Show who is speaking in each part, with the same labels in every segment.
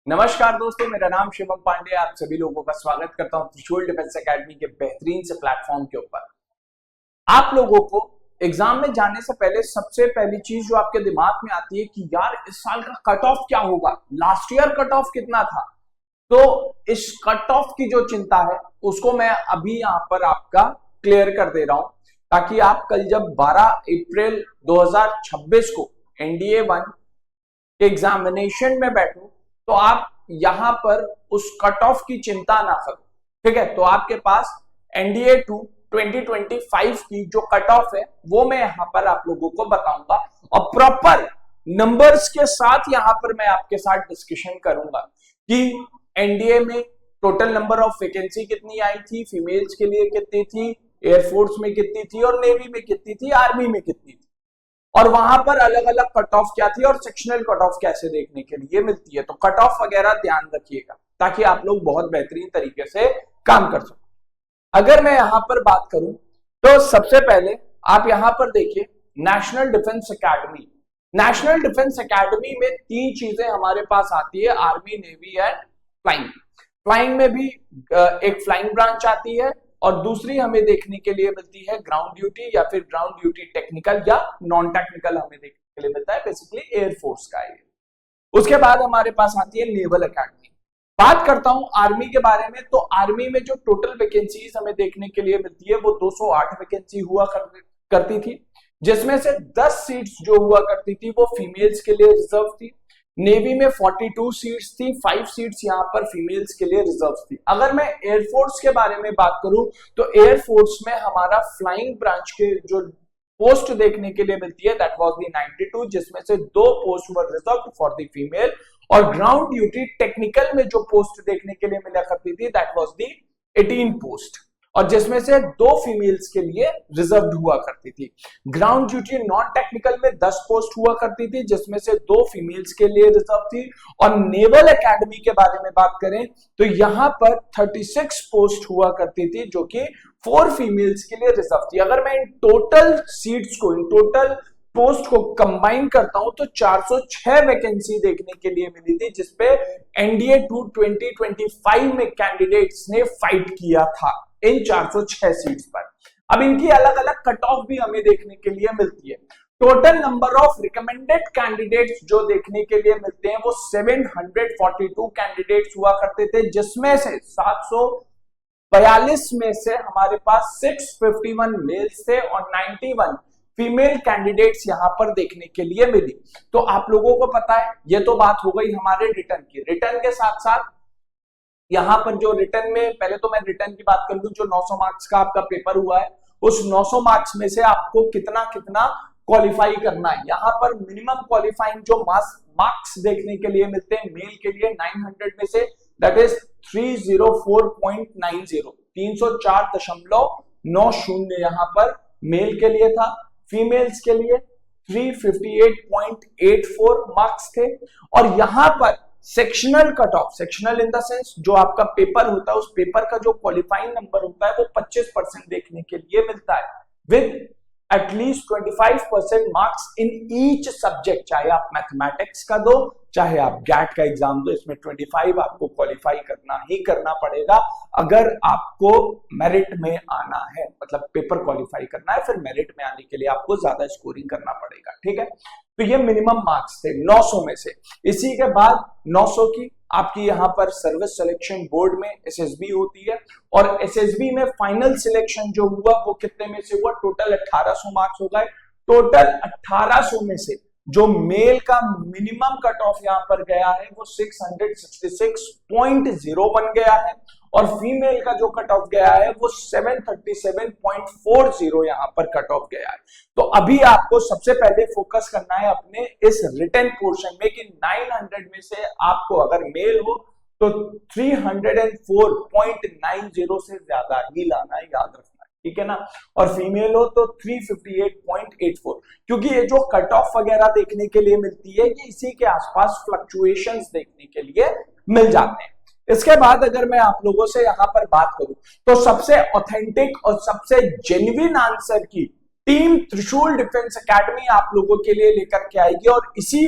Speaker 1: नमस्कार दोस्तों, मेरा नाम शिवम पांडे। आप सभी लोगों का स्वागत करता हूं त्रिशूल डिफेंस एकेडमी के बेहतरीन से प्लेटफॉर्म के ऊपर। आप लोगों को एग्जाम में जाने से पहले सबसे पहली चीज जो आपके दिमाग में आती है कि यार इस साल का कट ऑफ क्या होगा, लास्ट ईयर कट ऑफ कितना था। तो इस कट ऑफ की जो चिंता है उसको मैं अभी यहां पर आपका क्लियर कर दे रहा हूं, ताकि आप कल जब 12 अप्रैल 2026 को एनडीए 1 के एग्जामिनेशन में बैठो तो आप यहां पर उस कट ऑफ की चिंता ना करो। ठीक है, तो आपके पास एनडीए 2 2025 की जो कट ऑफ है वो मैं यहां पर आप लोगों को बताऊंगा और प्रॉपर नंबर्स के साथ यहां पर मैं आपके साथ डिस्कशन करूंगा कि एनडीए में टोटल नंबर ऑफ वैकेंसी कितनी आई थी, फीमेल्स के लिए कितनी थी, एयरफोर्स में कितनी थी और नेवी में कितनी थी, आर्मी में कितनी थी, और वहां पर अलग अलग कट ऑफ क्या थी और सेक्शनल कट ऑफ कैसे देखने के लिए मिलती है। तो कट ऑफ वगैरह ध्यान रखिएगा ताकि आप लोग बहुत बेहतरीन तरीके से काम कर सको। अगर मैं यहां पर बात करूं तो सबसे पहले आप यहां पर देखिए national defence academy. National defence academy में तीन चीजें हमारे पास आती है, army, navy and flying. Flying में भी एक फ्लाइंग ब्रांच आती है और दूसरी हमें देखने के लिए मिलती है ग्राउंड ड्यूटी या फिर ग्राउंड ड्यूटी टेक्निकल या नॉन टेक्निकल हमें देखने के लिए मिलता है, बेसिकली एयरफोर्स का है। उसके बाद हमारे पास आती है नेवल एकेडमी। बात करता हूं आर्मी के बारे में, तो आर्मी में जो टोटल वैकेंसीज हमें देखने के लिए मिलती है वो 208 वैकेंसी हुआ करती थी, जिसमें से 10 सीट्स जो हुआ करती थी वो फीमेल्स के लिए रिजर्व थी। नेवी में 42 सीट्स थी, 5 सीट्स यहां पर फीमेल्स के लिए रिजर्व थी। अगर मैं एयरफोर्स के बारे में बात करूं तो एयरफोर्स में हमारा फ्लाइंग ब्रांच के जो पोस्ट देखने के लिए मिलती है दैट वाज दी 92, जिसमें से 2 post were reserved for the female, और ग्राउंड ड्यूटी टेक्निकल में जो पोस्ट देखने के लिए मिला करती थी दैट वाज दी 18 पोस्ट, और जिसमें से 2 फीमेल्स के लिए रिजर्व्ड हुआ करती थी। ग्राउंड ड्यूटी नॉन टेक्निकल में 10 पोस्ट हुआ करती थी, जिसमें से 2 फीमेल्स के लिए रिजर्व थी। और नेवल एकेडमी के बारे में बात करें तो यहां पर 36 पोस्ट हुआ करती थी, जो कि 4 फीमेल्स के लिए रिजर्व थी। अगर मैं इन टोटल सीट्स को, इन टोटल पोस्ट को कंबाइन करता हूं तो 406 वैकेंसी देखने के लिए मिली थी, जिसपे एनडीए 2 2025 में कैंडिडेट्स ने फाइट किया था इन 406 सीट्स पर। अब इनकी अलग अलग कट ऑफ भी हमें देखने के लिए मिलती है। Total number of recommended candidates जो देखने के लिए मिलते हैं वो 742 कैंडिडेट्स हुआ करते थे, जिसमें से 742 में से हमारे पास 651 मेल्स थे और 91 फीमेल कैंडिडेट्स यहां पर देखने के लिए मिली। तो आप लोगों को पता है, ये तो बात हो गई हमारे रिटर्न की। रिटर्न के साथ साथ यहां पर जो रिटर्न में, पहले तो मैं रिटर्न की बात कर लूं, जो 900 मार्क्स का आपका पेपर हुआ है उस 900 मार्क्स में से आपको कितना कितना क्वालिफाई करना है। यहां पर मिनिमम क्वालिफाइंग जो मार्क्स देखने के लिए मिलते हैं मेल के लिए 900 में से दैट इज 304.90, 304.90 यहां पर मेल के लिए था। फीमेल्स के लिए 358.84 मार्क्स थे। और यहां पर sectional cut off, sectional in the sense जो आपका पेपर होता है उस पेपर का जो क्वालिफाइंग नंबर होता है वो 25% देखने के लिए मिलता है, with at least 25% marks in each subject. चाहे आप मैथमेटिक्स का दो, चाहे आप गैट का एग्जाम दो, इसमें 25 आपको क्वालिफाई करना ही करना पड़ेगा अगर आपको मेरिट में आना है, मतलब पेपर क्वालिफाई करना है, फिर मेरिट में आने के लिए आपको ज्यादा स्कोरिंग करना पड़ेगा। ठीक है, तो ये मिनिमम मार्क्स थे 900 में से। इसी के बाद 900 की आपकी यहां पर सर्विस सिलेक्शन बोर्ड में एसएसबी होती है, और एसएसबी में फाइनल सिलेक्शन जो हुआ वो कितने में से हुआ, टोटल 1800 मार्क्स हो गए। टोटल 1800 में से जो मेल का मिनिमम कट ऑफ यहां पर गया है वो 666.01 गया है, और फीमेल का जो कट ऑफ गया है वो 737.40 यहां पर कट ऑफ गया है। तो अभी आपको सबसे पहले फोकस करना है अपने इस रिटन पोर्शन में कि 900 में से आपको अगर मेल हो तो 304.90 से ज्यादा ही लाना है, याद रखना है, ठीक है ना। और फीमेल हो तो 358.84, क्योंकि ये जो कट ऑफ वगैरह देखने के लिए मिलती है ये इसी के आसपास फ्लक्चुएशंस देखने के लिए मिल जाते हैं। इसके बाद अगर मैं आप लोगों से यहां पर बात करूं तो सबसे ऑथेंटिक और सबसे जेन्युइन आंसर की टीम त्रिशूल डिफेंस एकेडमी आप लोगों के लिए लेकर के आएगी, और इसी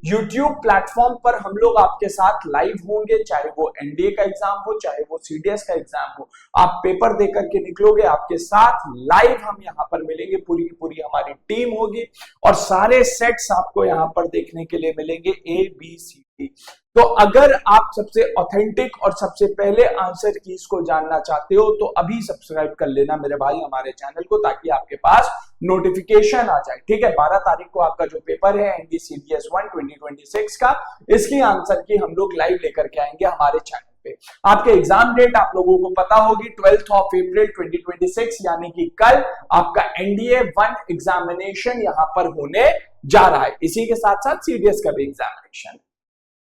Speaker 1: YouTube प्लेटफॉर्म पर हम लोग आपके साथ लाइव होंगे, चाहे वो एनडीए का एग्जाम हो, चाहे वो सीडीएस का एग्जाम हो। आप पेपर दे करके निकलोगे, आपके साथ लाइव हम यहाँ पर मिलेंगे, पूरी की पूरी हमारी टीम होगी और सारे सेट्स आपको यहाँ पर देखने के लिए मिलेंगे, ABCD। तो अगर आप सबसे ऑथेंटिक और सबसे पहले आंसर कीज को जानना चाहते हो तो अभी सब्सक्राइब कर लेना मेरे भाई हमारे चैनल को, ताकि आपके पास नोटिफिकेशन आ जाए। ठीक है, 12 तारीख को आपका जो पेपर है NDCDS 1 2026 का, इसकी आंसर की हम लोग लाइव लेकर के आएंगे हमारे चैनल पे। आपके एग्जाम डेट आप लोगों को पता होगी 12 अप्रैल 2026, यानी कि कल आपका NDA 1 एग्जामिनेशन यहाँ पर होने जा रहा है। इसी के साथ साथ सीडीएस का भी एग्जामिनेशन।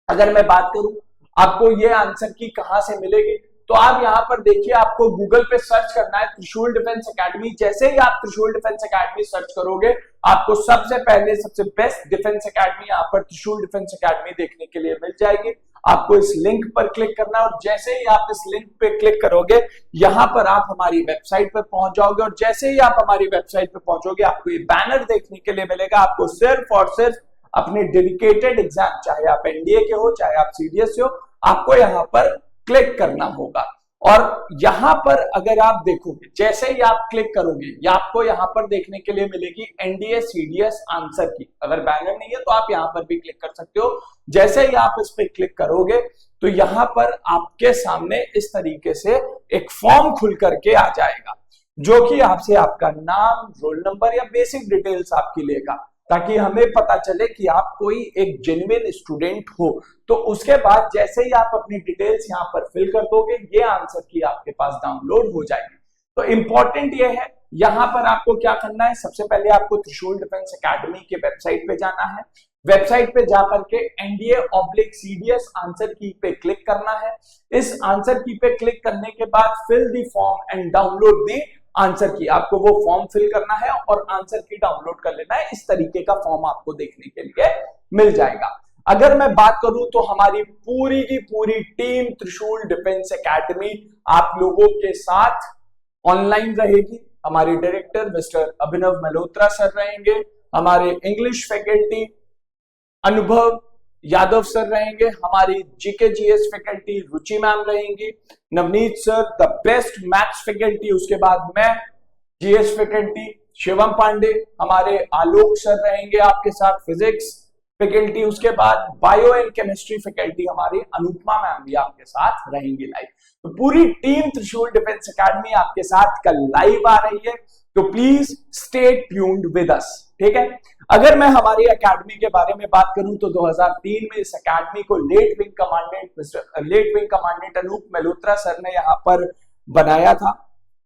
Speaker 1: अगर मैं बात करूं आपको ये आंसर की कहां से मिलेगी, तो आप यहां पर देखिए, आपको गूगल पे सर्च करना है त्रिशूल डिफेंस एकेडमी। जैसे ही आप त्रिशूल डिफेंस एकेडमी सर्च करोगे, आपको सबसे पहले सबसे बेस्ट डिफेंस एकेडमी यहाँ पर त्रिशूल डिफेंस एकेडमी देखने के लिए मिल जाएगी। आपको इस लिंक पर क्लिक करना है और जैसे ही आप इस लिंक पे क्लिक करोगे, यहाँ पर आप हमारी वेबसाइट पे पहुंच जाओगे और जैसे ही आप हमारी वेबसाइट पे पहुंचोगे, आपको ये बैनर देखने के लिए मिलेगा। आपको सिर्फ और सिर्फ अपने डेडिकेटेड एग्जाम, चाहे आप एनडीए के हो, चाहे आप सीडीएस हो, आपको यहाँ पर क्लिक करना होगा। और यहाँ पर अगर आप देखोगे, जैसे ही आप क्लिक करोगे, या आपको यहाँ पर देखने के लिए मिलेगी एनडीए सीडीएस आंसर की। अगर बैनर नहीं है तो आप यहाँ पर भी क्लिक कर सकते हो। जैसे ही आप इस पर क्लिक करोगे तो यहाँ पर आपके सामने इस तरीके से एक फॉर्म खुल करके आ जाएगा, जो कि आपसे आपका नाम, रोल नंबर या बेसिक डिटेल्स आपकी लेगा, ताकि हमें पता चले कि आप कोई एक जेन्युइन स्टूडेंट हो। तो उसके बाद जैसे ही आप अपनी डिटेल्स यहाँ पर फिल कर दोगे, ये आंसर की आपके पास डाउनलोड हो जाएगी। तो इंपॉर्टेंट ये है, यहाँ पर आपको क्या करना है, सबसे पहले आपको त्रिशूल डिफेंस एकेडमी के वेबसाइट पे जाना है। वेबसाइट पे जाकर के NDA/CDS आंसर की पे क्लिक करना है। इस आंसर की पे क्लिक करने के बाद fill the form and download the answer key, आपको वो फॉर्म फिल करना है और आंसर की डाउनलोड कर लेना है। इस तरीके का फॉर्म आपको देखने के लिए मिल जाएगा। अगर मैं बात करूं तो हमारी पूरी की पूरी टीम त्रिशूल डिफेंस एकेडमी आप लोगों के साथ ऑनलाइन रहेगी। हमारे director mister Abhinav Malhotra sir रहेंगे, हमारे इंग्लिश फैकल्टी अनुभव यादव सर रहेंगे, हमारी जीके जीएस फैकल्टी रुचि मैम रहेंगी, Navneet sir the best maths faculty, उसके बाद मैं जीएस फैकल्टी शिवम पांडे, हमारे आलोक सर रहेंगे आपके साथ फिजिक्स फैकल्टी, उसके बाद बायो एंड केमिस्ट्री फैकल्टी हमारी अनुपमा मैम भी आपके साथ रहेंगी लाइव। तो पूरी टीम त्रिशूल डिफेंस एकेडमी आपके साथ कल लाइव आ रही है, तो please stay tuned with us. ठीक है, अगर मैं हमारी एकेडमी के बारे में बात करूं तो 2003 में इस एकेडमी को late wing commandant Anoop Malhotra sir ने यहाँ पर बनाया था।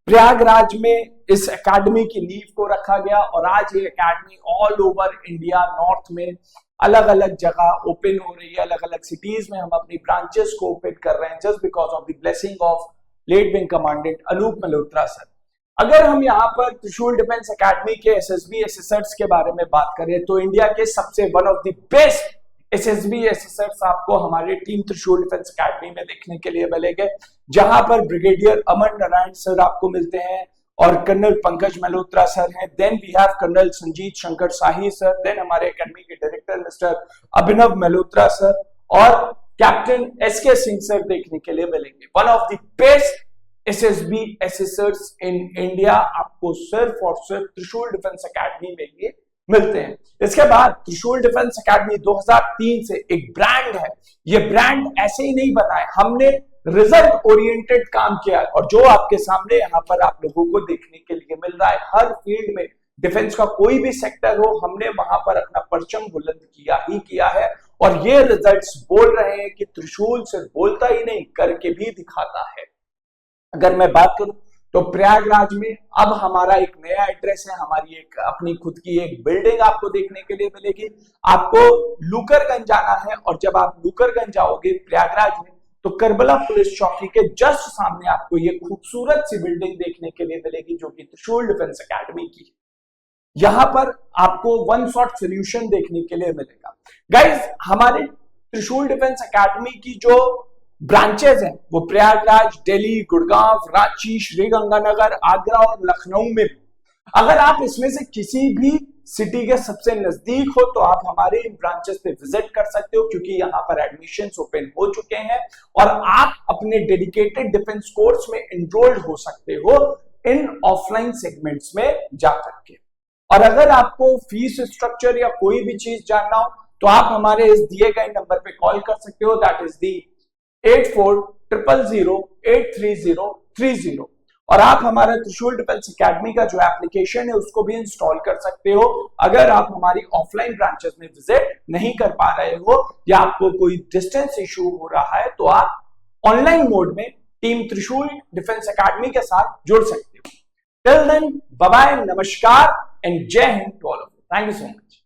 Speaker 1: प्रयागराज में इस एकेडमी की नींव को रखा गया और आज ये academy all over India north में अलग अलग जगह ओपन हो रही है, अलग अलग सिटीज में हम अपनी ब्रांचेस को ओपन कर रहे हैं, just because of the blessing of late wing commandant Anoop Malhotra sir. अगर हम यहाँ पर त्रिशूल डिफेंस एकेडमी के एसएसबी एसएसर्स के बारे में बात करें तो इंडिया के सबसे one of the best SSB assessors आपको हमारे टीम त्रिशूल डिफेंस एकेडमी में देखने के लिए मिलेंगे, जहां पर ब्रिगेडियर अमर नारायण सर आपको मिलते हैं और कर्नल पंकज मल्होत्रा सर हैं। Then we have colonel Sanjeet Shankar Shahi sir, then हमारे एकेडमी के director mister Abhinav Malhotra sir और कैप्टन एसके सिंह सर देखने के लिए मिलेंगे। One of the best SSB assessors in India आपको सिर्फ और सिर्फ त्रिशूल डिफेंस एकेडमी में ये मिलते हैं। इसके बाद त्रिशूल डिफेंस एकेडमी 2003 से एक ब्रांड है। ये ब्रांड ऐसे ही नहीं बना है, हमने रिजल्ट ओरिएंटेड काम किया है और जो आपके सामने यहाँ पर आप लोगों को देखने के लिए मिल रहा है, हर फील्ड में डिफेंस का कोई भी सेक्टर हो, हमने वहां पर अपना परचम बुलंद किया ही किया है और ये रिजल्ट्स बोल रहे हैं कि त्रिशूल सिर्फ बोलता ही नहीं करके भी दिखाता है। अगर मैं बात करूं तो प्रयागराज में अब हमारा एक नया एड्रेस है, हमारी एक अपनी खुद की एक बिल्डिंग आपको देखने के लिए मिलेगी। आपको लूकरगंज जाना है और जब आप लूकरगंज जाओगे प्रयागराज में तो करबला पुलिस चौकी के जस्ट सामने आपको ये खूबसूरत सी बिल्डिंग देखने के लिए मिलेगी, जो कि त्रिशूल डिफेंस एकेडमी की। यहां पर आपको वन शॉट सोल्यूशन देखने के लिए मिलेगा। गाइज, हमारे त्रिशूल डिफेंस एकेडमी की जो ब्रांचेस हैं वो प्रयागराज, दिल्ली, गुड़गांव, रांची, श्रीगंगानगर, आगरा और लखनऊ में। अगर आप इसमें से किसी भी सिटी के सबसे नजदीक हो तो आप हमारे इन ब्रांचेस पे विजिट कर सकते हो, क्योंकि यहाँ पर एडमिशंस ओपन हो चुके हैं और आप अपने डेडिकेटेड डिफेंस कोर्स में एनरोल्ड हो सकते हो इन ऑफलाइन सेगमेंट्स में जाकर के। और अगर आपको फीस स्ट्रक्चर या कोई भी चीज जानना हो तो आप हमारे इस दिए गए नंबर पे कॉल कर सकते हो, दैट इज दी 8400083030। और आप हमारा त्रिशूल डिफेंस एकेडमी का जो एप्लीकेशन है उसको भी इंस्टॉल कर सकते हो अगर आप हमारी ऑफलाइन ब्रांचेस में विजिट नहीं कर पा रहे हो या आपको कोई डिस्टेंस इशू हो रहा है तो आप ऑनलाइन मोड में टीम त्रिशूल डिफेंस एकेडमी के साथ जुड़ सकते हो। टिल देन बाय बाय, नमस्कार and Jai Hind to all of you. Thank you so much.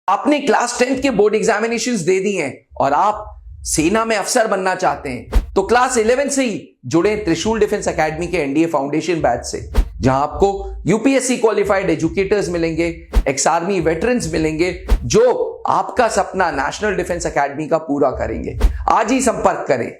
Speaker 2: आपने क्लास 10th के बोर्ड एग्जामिनेशंस दे दी हैं और आप सेना में अफसर बनना चाहते हैं तो क्लास 11 से ही जुड़े त्रिशूल डिफेंस एकेडमी के एनडीए फाउंडेशन बैच से, जहां आपको यूपीएससी क्वालिफाइड एजुकेटर्स मिलेंगे, एक्स आर्मी वेटरन्स मिलेंगे जो आपका सपना नेशनल डिफेंस एकेडमी का पूरा करेंगे। आज ही संपर्क करें